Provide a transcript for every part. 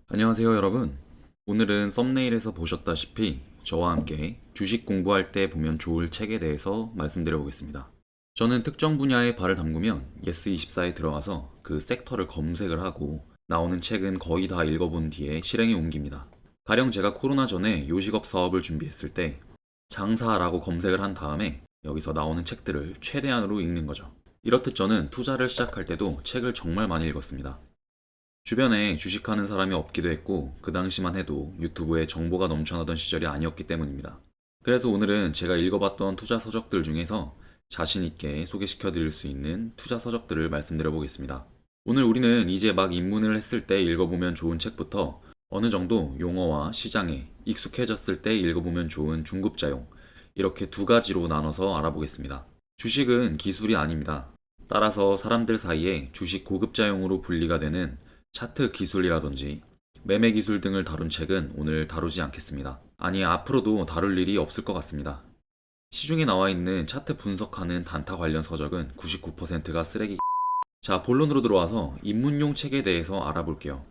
안녕하세요, 여러분. 오늘은 썸네일에서 보셨다시피 저와 함께 주식 공부할 때 보면 좋을 책에 대해서 말씀드려 보겠습니다. 저는 특정 분야에 발을 담그면 예스24에 들어가서 그 섹터를 검색을 하고 나오는 책은 거의 다 읽어본 뒤에 실행에 옮깁니다. 가령 제가 코로나 전에 요식업 사업을 준비했을 때 장사라고 검색을 한 다음에 여기서 나오는 책들을 최대한으로 읽는 거죠. 이렇듯 저는 투자를 시작할 때도 책을 정말 많이 읽었습니다. 주변에 주식하는 사람이 없기도 했고 그 당시만 해도 유튜브에 정보가 넘쳐나던 시절이 아니었기 때문입니다. 그래서 오늘은 제가 읽어봤던 투자 서적들 중에서 자신 있게 소개시켜 드릴 수 있는 투자 서적들을 말씀드려 보겠습니다. 오늘 우리는 이제 막 입문을 했을 때 읽어보면 좋은 책부터 어느 정도 용어와 시장에 익숙해졌을 때 읽어보면 좋은 중급자용, 이렇게 두 가지로 나눠서 알아보겠습니다. 주식은 기술이 아닙니다. 따라서 사람들 사이에 주식 고급자용으로 분리가 되는 차트 기술이라든지 매매 기술 등을 다룬 책은 오늘 다루지 않겠습니다. 아니, 앞으로도 다룰 일이 없을 것 같습니다. 시중에 나와 있는 차트 분석하는 단타 관련 서적은 99%가 쓰레기. 자, 본론으로 들어와서 입문용 책에 대해서 알아볼게요.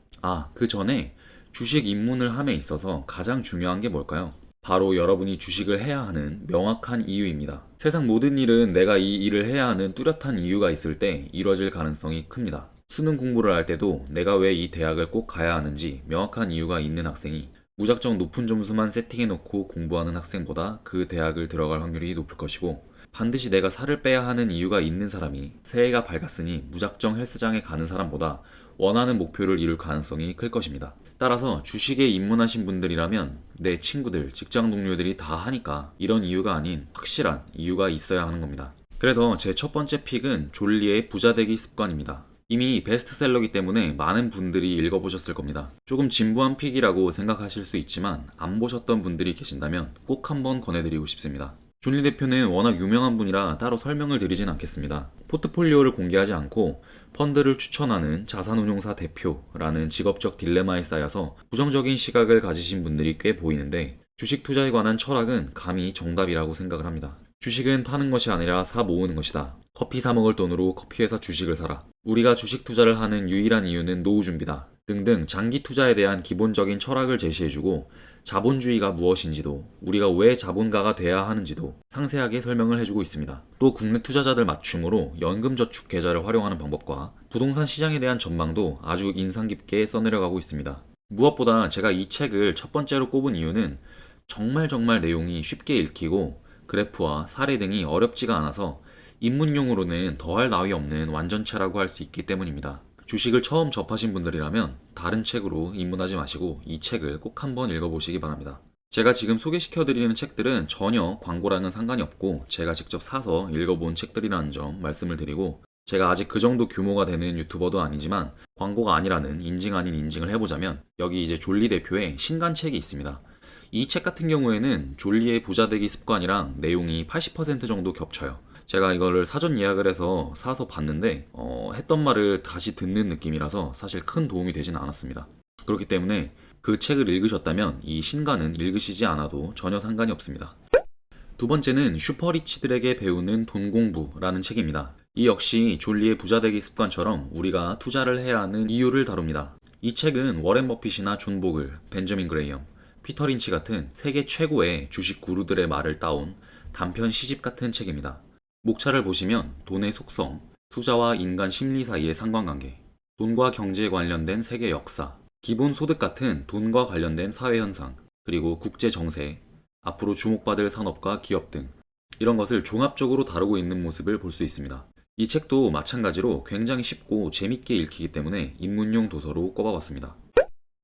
그 전에 주식 입문을 함에 있어서 가장 중요한 게 뭘까요? 바로 여러분이 주식을 해야 하는 명확한 이유입니다. 세상 모든 일은 내가 이 일을 해야 하는 뚜렷한 이유가 있을 때 이뤄질 가능성이 큽니다. 수능 공부를 할 때도 내가 왜 이 대학을 꼭 가야 하는지 명확한 이유가 있는 학생이 무작정 높은 점수만 세팅해놓고 공부하는 학생보다 그 대학을 들어갈 확률이 높을 것이고, 반드시 내가 살을 빼야 하는 이유가 있는 사람이 새해가 밝았으니 무작정 헬스장에 가는 사람보다 원하는 목표를 이룰 가능성이 클 것입니다. 따라서 주식에 입문하신 분들이라면 내 친구들, 직장 동료들이 다 하니까 이런 이유가 아닌 확실한 이유가 있어야 하는 겁니다. 그래서 제 첫 번째 픽은 졸리의 부자되기 습관입니다. 이미 베스트셀러이기 때문에 많은 분들이 읽어보셨을 겁니다. 조금 진부한 픽이라고 생각하실 수 있지만 안 보셨던 분들이 계신다면 꼭 한번 권해드리고 싶습니다. 존리 대표는 워낙 유명한 분이라 따로 설명을 드리진 않겠습니다. 포트폴리오를 공개하지 않고 펀드를 추천하는 자산운용사 대표라는 직업적 딜레마에 쌓여서 부정적인 시각을 가지신 분들이 꽤 보이는데, 주식 투자에 관한 철학은 감히 정답이라고 생각을 합니다. 주식은 파는 것이 아니라 사 모으는 것이다. 커피 사 먹을 돈으로 커피회사 주식을 사라. 우리가 주식 투자를 하는 유일한 이유는 노후 준비다. 등등 장기 투자에 대한 기본적인 철학을 제시해주고, 자본주의가 무엇인지도, 우리가 왜 자본가가 돼야 하는지도 상세하게 설명을 해주고 있습니다. 또 국내 투자자들 맞춤으로 연금저축 계좌를 활용하는 방법과 부동산 시장에 대한 전망도 아주 인상 깊게 써내려가고 있습니다. 무엇보다 제가 이 책을 첫 번째로 꼽은 이유는 정말 내용이 쉽게 읽히고 그래프와 사례 등이 어렵지가 않아서 입문용으로는 더할 나위 없는 완전체라고 할 수 있기 때문입니다. 주식을 처음 접하신 분들이라면 다른 책으로 입문하지 마시고 이 책을 꼭 한번 읽어보시기 바랍니다. 제가 지금 소개시켜드리는 책들은 전혀 광고랑은 상관이 없고 제가 직접 사서 읽어본 책들이라는 점 말씀을 드리고, 제가 아직 그 정도 규모가 되는 유튜버도 아니지만 광고가 아니라는 인증 아닌 인증을 해보자면 여기 이제 졸리 대표의 신간책이 있습니다. 이 책 같은 경우에는 졸리의 부자되기 습관이랑 내용이 80% 정도 겹쳐요. 제가 이거를 사전 예약을 해서 사서 봤는데 했던 말을 다시 듣는 느낌이라서 사실 큰 도움이 되진 않았습니다. 그렇기 때문에 그 책을 읽으셨다면 이 신간은 읽으시지 않아도 전혀 상관이 없습니다. 두 번째는 슈퍼리치들에게 배우는 돈 공부라는 책입니다. 이 역시 졸리의 부자되기 습관처럼 우리가 투자를 해야 하는 이유를 다룹니다. 이 책은 워렌 버핏이나 존 보글, 벤저민 그레이엄, 피터 린치 같은 세계 최고의 주식 구루들의 말을 따온 단편 시집 같은 책입니다. 목차를 보시면 돈의 속성, 투자와 인간 심리 사이의 상관관계, 돈과 경제에 관련된 세계 역사, 기본소득 같은 돈과 관련된 사회현상, 그리고 국제 정세, 앞으로 주목받을 산업과 기업 등 이런 것을 종합적으로 다루고 있는 모습을 볼 수 있습니다. 이 책도 마찬가지로 굉장히 쉽고 재밌게 읽히기 때문에 입문용 도서로 꼽아봤습니다.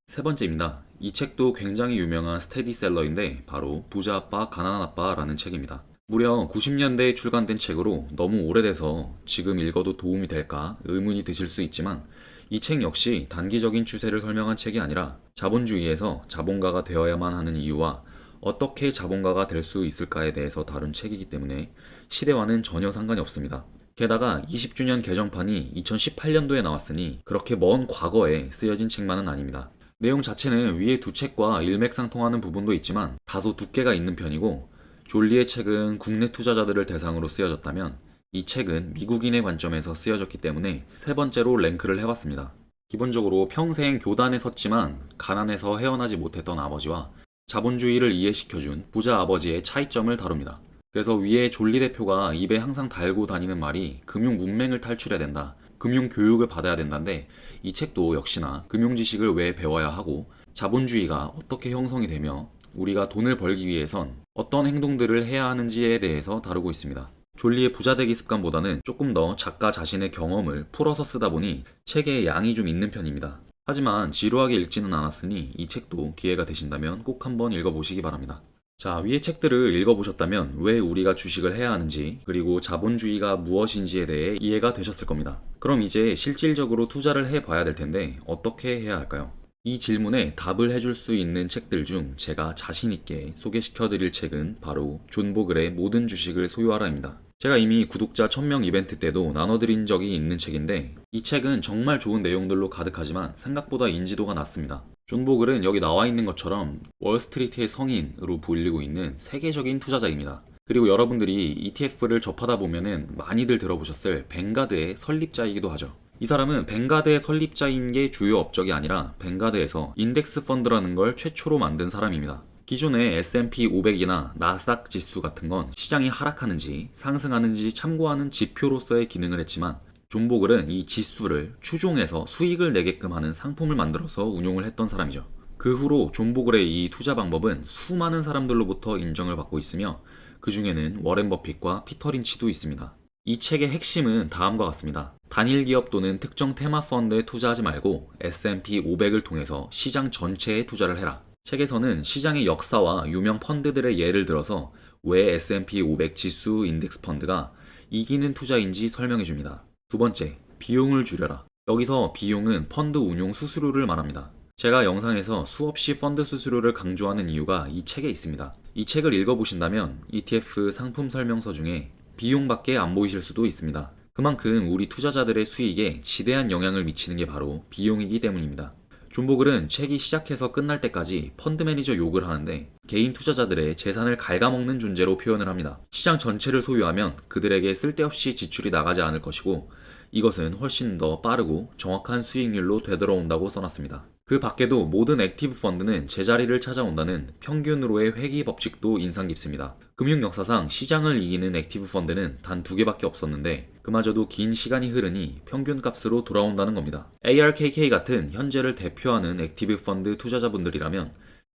세 번째입니다. 이 책도 굉장히 유명한 스테디셀러인데 바로 부자 아빠 가난한 아빠라는 책입니다. 무려 90년대에 출간된 책으로 너무 오래돼서 지금 읽어도 도움이 될까 의문이 드실 수 있지만, 이 책 역시 단기적인 추세를 설명한 책이 아니라 자본주의에서 자본가가 되어야만 하는 이유와 어떻게 자본가가 될 수 있을까에 대해서 다룬 책이기 때문에 시대와는 전혀 상관이 없습니다. 게다가 20주년 개정판이 2018년도에 나왔으니 그렇게 먼 과거에 쓰여진 책만은 아닙니다. 내용 자체는 위의 두 책과 일맥상통하는 부분도 있지만 다소 두께가 있는 편이고, 졸리의 책은 국내 투자자들을 대상으로 쓰여졌다면 이 책은 미국인의 관점에서 쓰여졌기 때문에 세 번째로 랭크를 해봤습니다. 기본적으로 평생 교단에 섰지만 가난해서 헤어나지 못했던 아버지와 자본주의를 이해시켜준 부자 아버지의 차이점을 다룹니다. 그래서 위에 졸리 대표가 입에 항상 달고 다니는 말이 금융 문맹을 탈출해야 된다, 금융 교육을 받아야 된다인데, 이 책도 역시나 금융 지식을 왜 배워야 하고 자본주의가 어떻게 형성이 되며 우리가 돈을 벌기 위해선 어떤 행동들을 해야 하는지에 대해서 다루고 있습니다. 졸리의 부자되기 습관보다는 조금 더 작가 자신의 경험을 풀어서 쓰다 보니 책의 양이 좀 있는 편입니다. 하지만 지루하게 읽지는 않았으니 이 책도 기회가 되신다면 꼭 한번 읽어보시기 바랍니다. 자, 위의 책들을 읽어보셨다면 왜 우리가 주식을 해야 하는지, 그리고 자본주의가 무엇인지에 대해 이해가 되셨을 겁니다. 그럼 이제 실질적으로 투자를 해봐야 될 텐데 어떻게 해야 할까요? 이 질문에 답을 해줄 수 있는 책들 중 제가 자신있게 소개시켜드릴 책은 바로 존 보글의 모든 주식을 소유하라입니다. 제가 이미 구독자 1000명 이벤트 때도 나눠드린 적이 있는 책인데, 이 책은 정말 좋은 내용들로 가득하지만 생각보다 인지도가 낮습니다. 존 보글은 여기 나와 있는 것처럼 월스트리트의 성인으로 불리고 있는 세계적인 투자자입니다. 그리고 여러분들이 ETF를 접하다 보면은 많이들 들어보셨을 뱅가드의 설립자이기도 하죠. 이 사람은 뱅가드의 설립자인 게 주요 업적이 아니라 뱅가드에서 인덱스 펀드라는 걸 최초로 만든 사람입니다. 기존의 S&P 500이나 나스닥 지수 같은 건 시장이 하락하는지 상승하는지 참고하는 지표로서의 기능을 했지만, 존 보글은 이 지수를 추종해서 수익을 내게끔 하는 상품을 만들어서 운용을 했던 사람이죠. 그 후로 존 보글의 이 투자 방법은 수많은 사람들로부터 인정을 받고 있으며, 그 중에는 워렌 버핏과 피터 린치도 있습니다. 이 책의 핵심은 다음과 같습니다. 단일 기업 또는 특정 테마 펀드에 투자하지 말고 S&P 500을 통해서 시장 전체에 투자를 해라. 책에서는 시장의 역사와 유명 펀드들의 예를 들어서 왜 S&P 500 지수 인덱스 펀드가 이기는 투자인지 설명해 줍니다. 두 번째, 비용을 줄여라. 여기서 비용은 펀드 운용 수수료를 말합니다. 제가 영상에서 수없이 펀드 수수료를 강조하는 이유가 이 책에 있습니다. 이 책을 읽어보신다면 ETF 상품 설명서 중에 비용밖에 안 보이실 수도 있습니다. 그만큼 우리 투자자들의 수익에 지대한 영향을 미치는 게 바로 비용이기 때문입니다. 존 보글은 책이 시작해서 끝날 때까지 펀드 매니저 욕을 하는데 개인 투자자들의 재산을 갉아먹는 존재로 표현을 합니다. 시장 전체를 소유하면 그들에게 쓸데없이 지출이 나가지 않을 것이고, 이것은 훨씬 더 빠르고 정확한 수익률로 되돌아온다고 써놨습니다. 그 밖에도 모든 액티브 펀드는 제자리를 찾아온다는 평균으로의 회귀 법칙도 인상 깊습니다. 금융 역사상 시장을 이기는 액티브 펀드는 단 2개밖에 없었는데 그마저도 긴 시간이 흐르니 평균값으로 돌아온다는 겁니다. ARKK 같은 현재를 대표하는 액티브 펀드 투자자분들이라면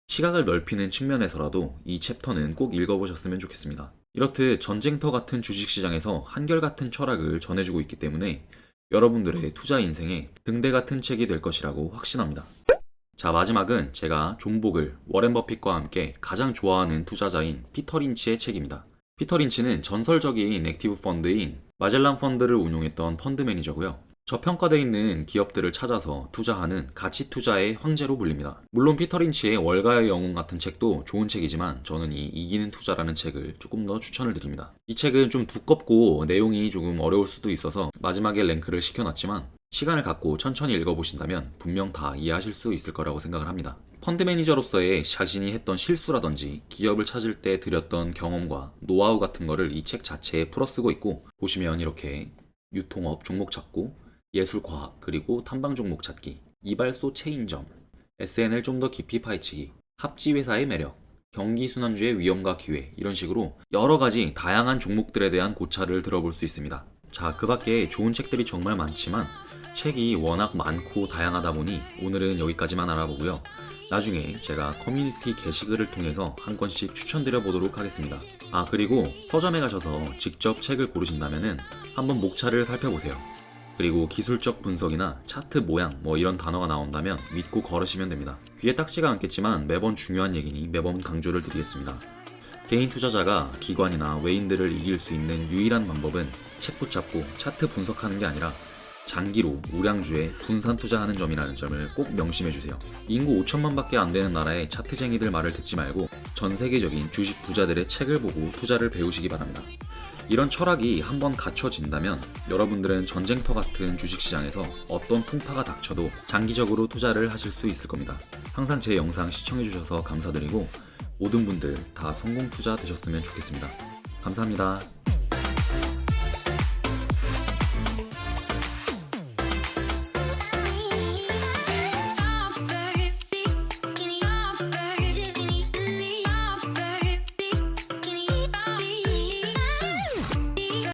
시각을 넓히는 측면에서라도 이 챕터는 꼭 읽어보셨으면 좋겠습니다. 이렇듯 전쟁터 같은 주식시장에서 한결같은 철학을 전해주고 있기 때문에 여러분들의 투자 인생에 등대 같은 책이 될 것이라고 확신합니다. 자, 마지막은 제가 존 보글, 워렌 버핏과 함께 가장 좋아하는 투자자인 피터 린치의 책입니다. 피터 린치는 전설적인 액티브 펀드인 마젤란 펀드를 운용했던 펀드 매니저고요. 저평가되어 있는 기업들을 찾아서 투자하는 가치 투자의 황제로 불립니다. 물론 피터 린치의 월가의 영웅 같은 책도 좋은 책이지만 저는 이 이기는 투자라는 책을 조금 더 추천을 드립니다. 이 책은 좀 두껍고 내용이 조금 어려울 수도 있어서 마지막에 랭크를 시켜놨지만 시간을 갖고 천천히 읽어보신다면 분명 다 이해하실 수 있을 거라고 생각을 합니다. 펀드 매니저로서의 자신이 했던 실수라든지 기업을 찾을 때 들였던 경험과 노하우 같은 거를 이 책 자체에 풀어쓰고 있고, 보시면 이렇게 유통업 종목 찾고, 예술과학, 그리고 탐방 종목 찾기, 이발소 체인점, SNL 좀 더 깊이 파헤치기, 합지회사의 매력, 경기순환주의 위험과 기회, 이런 식으로 여러가지 다양한 종목들에 대한 고찰을 들어볼 수 있습니다. 자, 그 밖에 좋은 책들이 정말 많지만 책이 워낙 많고 다양하다 보니 오늘은 여기까지만 알아보고요. 나중에 제가 커뮤니티 게시글을 통해서 한 권씩 추천드려 보도록 하겠습니다. 아, 그리고 서점에 가셔서 직접 책을 고르신다면은 한번 목차를 살펴보세요. 그리고 기술적 분석이나 차트 모양 이런 단어가 나온다면 믿고 걸으시면 됩니다. 귀에 딱지가 않겠지만 매번 중요한 얘기니 매번 강조를 드리겠습니다. 개인 투자자가 기관이나 외인들을 이길 수 있는 유일한 방법은 책 붙잡고 차트 분석하는 게 아니라 장기로 우량주에 분산 투자하는 점이라는 점을 꼭 명심해 주세요. 인구 5천만 밖에 안 되는 나라의 차트쟁이들 말을 듣지 말고 전 세계적인 주식 부자들의 책을 보고 투자를 배우시기 바랍니다. 이런 철학이 한번 갖춰진다면 여러분들은 전쟁터 같은 주식시장에서 어떤 풍파가 닥쳐도 장기적으로 투자를 하실 수 있을 겁니다. 항상 제 영상 시청해주셔서 감사드리고 모든 분들 다 성공 투자 되셨으면 좋겠습니다. 감사합니다.